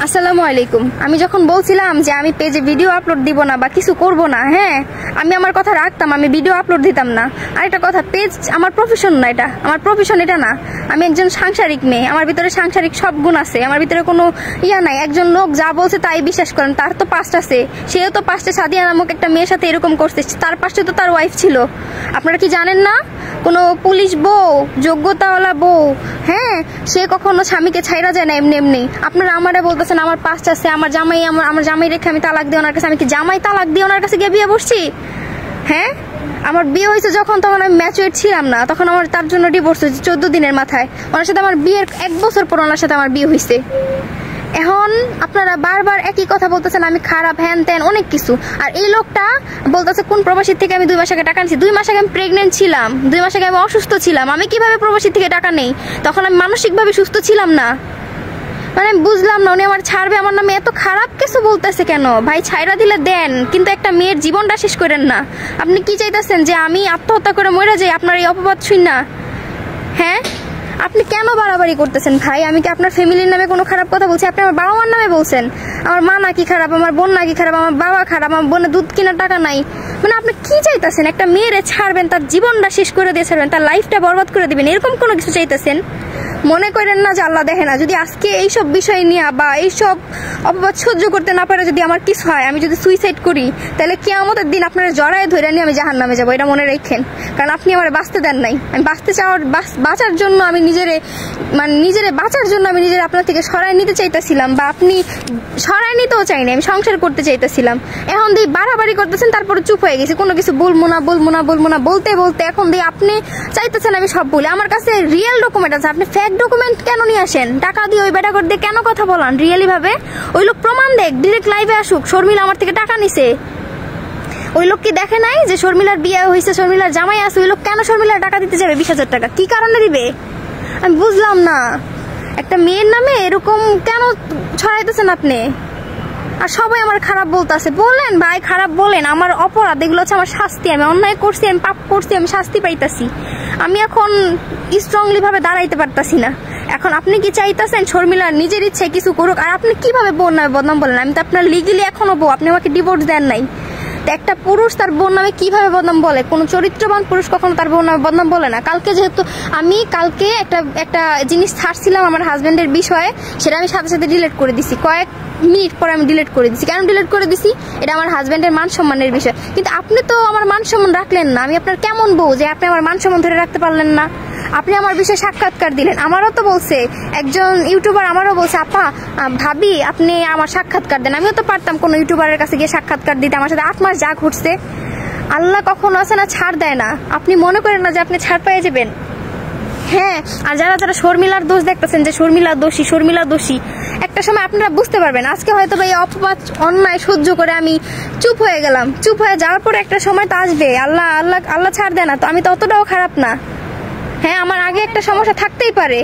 আসসালামু আলাইকুম। আমি যখন বলছিলাম যে আমি পেজে ভিডিও আপলোড দিব না বা কিছু করব না, হ্যাঁ আমি আমার কথা রাখতাম, আমি ভিডিও আপলোড দিতাম না। আর একটা কথা, পেজ আমার প্রফেশন না, এটা আমার প্রফেশন এটা না। আমি একজন সাংসারিক মেয়ে, আমার ভিতরে সাংসারিক সব গুণ আছে, আমার ভিতরে কোনো ইয়া নাই। একজন লোক যা বলছে তাই বিশ্বাস করেন, তার তো পাস্ট আছে, সেও তো পাস্টে সাদিয়া নামক একটা মেয়ের সাথে এরকম করছে, তার পাস্টে তো তার ওয়াইফ ছিল। আপনারা কি জানেন না? কোনো পুলিশ বউ, যোগ্যতাওয়ালা বউ, হ্যাঁ সে কখনো স্বামীকে ছাইরা যায় না এমনি এমনি। আপনারা আমারে বলতেছেন আমার পাস্ট আছে, আমার জামাই রেখে আমি তালাক দিয়ে ওনার কাছে, আমি কি জামাই তালাক দিয়ে ওনার কাছে গিয়ে বিয়ে বসছি? হ্যাঁ, আমার বিয়ে হয়েছে যখন, তখন আমি ম্যাচুয়ার ছিলাম না, তখন আমার তার জন্য ডিভোর্স হয়েছে 14 দিনের মাথায়। ওনার সাথে আমার বিয়ের 1 বছর পর ওনার সাথে আমার বিয়ে হয়েছে। এখন আপনারা বারবার একই কথা বলতেছেন আমি খারাপ, হ্যান ত্যান অনেক কিছু। আর এই লোকটা বলতেছে কোন প্রবাসীর থেকে আমি 2 মাস আগে টাকা নিয়েছি। 2 মাস আগে আমি প্রেগনেন্ট ছিলাম, 2 মাস আগে আমি অসুস্থ ছিলাম। আমি কিভাবে প্রবাসী থেকে টাকা নেই? তখন আমি মানসিকভাবে সুস্থ ছিলাম না। মানে বুঝলাম না উনি আমার ছাড়বে, আমার নামে এত খারাপ কিছু বলতেছে কেন? ভাই ছাইরা দিলে দেন, কিন্তু একটা মেয়ের জীবনটা শেষ করেন না। আপনি কি চাইতেছেন যে আমি আত্মহত্যা করে মরে যাই আপনার এই অপবাদ শুন না? হ্যাঁ, আপনি কেন বাড়াবাড়ি করতেছেন ভাই? আমি কি আপনার ফ্যামিলির নামে কোনো খারাপ কথা বলছি? আপনি আমার বাবা মার নামে বলছেন। আমার মা নাকি খারাপ, আমার বোন নাকি খারাপ, আমার বাবা খারাপ, আমার বোনের দুধ কেনার টাকা নাই। মানে আপনি কি চাইতেছেন? একটা মেয়েরে ছাড়বেন, তার জীবনটা শেষ করে দিয়ে ছাড়বেন, তার লাইফটা বরবাদ করে দিবেন, এরকম কোনো কিছু চাইতেছেন? মনে করেন না যে আল্লাহ দেখে না। যদি আজকে এইসব বিষয় নিয়ে বা এইসব অপবাদ সহ্য করতে না পারে যদি আমার কিছু হয়, আমি যদি সুইসাইড করি, তাহলে কিয়ামতের দিন আপনারা জড়ায় ধরে নিয়ে আমি জাহান্নামে যাবো, এটা মনে রাখেন। কারণ আপনি আমার বাঁচতে দেন নাই। আমি বাঁচার জন্য আমি নিজেরে বাঁচার জন্য আমি নিজের আপনার থেকে সরাই নিতে চাইতেছিলাম, বা আপনি সরাই নিতেও চাইনি, আমি সংসার করতে চাইতেছিলাম। এখন দিয়ে বাড়াবাড়ি করতেছেন, তারপরে চুপ হয়ে গেছি, কোনো কিছু বলবো না বলতে বলতে এখন দিয়ে আপনি চাইতেছেন আমি সব বলি। আমার কাছে রিয়েল ডকুমেন্ট আছে, আপনি ফেক ডকুমেন্ট কেন নিয়ে আসেন? টাকা দিয়ে ওই বেটা করে দিয়ে কেন কথা বলান? রিয়েলি ভাবে ওই লোক প্রমাণ দেখ, ডিরেক্ট লাইভে আসুক, শর্মিলা আমার থেকে টাকা নিছে। ওই লোক কি দেখে নাই যে শর্মিলার বিয়ে হয়েছে, শর্মিলার জামাই আছে? ওই লোক কেন শর্মিলার টাকা দিতে যাবে 20,000 টাকা? কি কারণে দিবে আমি বুঝলাম না। একটা মেয়ের নামে এরকম কেন ছড়াইতেছেন আপনি? আর সবাই আমার খারাপ বলতেছে। বলেন ভাই, খারাপ বলেন, আমার অপরাধ এগুলো হচ্ছে আমার শাস্তি। আমি অন্যায় করছি, আমি পাপ করছি, আমি শাস্তি পাইতাছি। আমি এখন স্ট্রংলি ভাবে দাঁড়াইতে পারতাছি না। এখন আপনি কি চাইতেছেন শর্মিলা নিজের ইচ্ছে কিছু করুক? আর আপনি কিভাবে বোন নামে বদনাম বলেন? আমি তো আপনার লিগেলি এখনো বউ, আপনি আমাকে ডিভোর্স দেন নাই। একটা পুরুষ তার বোন নামে কিভাবে বদনাম বলে? কোন চরিত্রবান পুরুষ কখনো তার বোন নামে বদনাম বলে না। যেহেতু আমি কালকে একটা জিনিস ছাড়ছিলাম আমার হাজবেন্ডের বিষয়ে, সেটা আমি সাথে সাথে ডিলিট করে দিছি। কয়েক মিনিট পরে আমি ডিলিট করে দিছি। কেন ডিলিট করে দিছি? এটা আমার হাজবেন্ডের মান সম্মানের বিষয়। কিন্তু আপনি তো আমার মান সম্মান রাখলেন না। আমি আপনার কেমন বউ যে আপনি আমার মান সম্মান ধরে রাখতে পারলেন না? আপনি আমার বিষয়ে সাক্ষাৎকার দিলেন, আমারও তো বলছে একজন ইউটিউবার, আমারও বলছে আপা ভাবি আপনি আমার সাক্ষাৎকার দেন। আমিও তো পারতাম কোনো ইউটিউবারের কাছে গিয়ে সাক্ষাৎকার দিতে। আমার সাথে 8 মাস যা ঘুরছে, আল্লাহ কখনো আছে না ছাড় দেয় না। আপনি মনে করেন না যে আপনি ছাড় পেয়ে যাবেন। হ্যাঁ, আর যারা শর্মিলার দোষ দেখতেছেন যে শর্মিলা দোষী, একটা সময় আপনারা বুঝতে পারবেন। আজকে হয়তো এই অপবাদ অন্যায় সহ্য করে আমি চুপ হয়ে গেলাম, চুপ হয়ে যাওয়ার পরে একটা সময় তো আসবে। আল্লাহ ছাড় দেয় না, তো আমি তো অতটাও খারাপ না। হ্যাঁ, আমার আগে একটা সমস্যা থাকতেই পারে।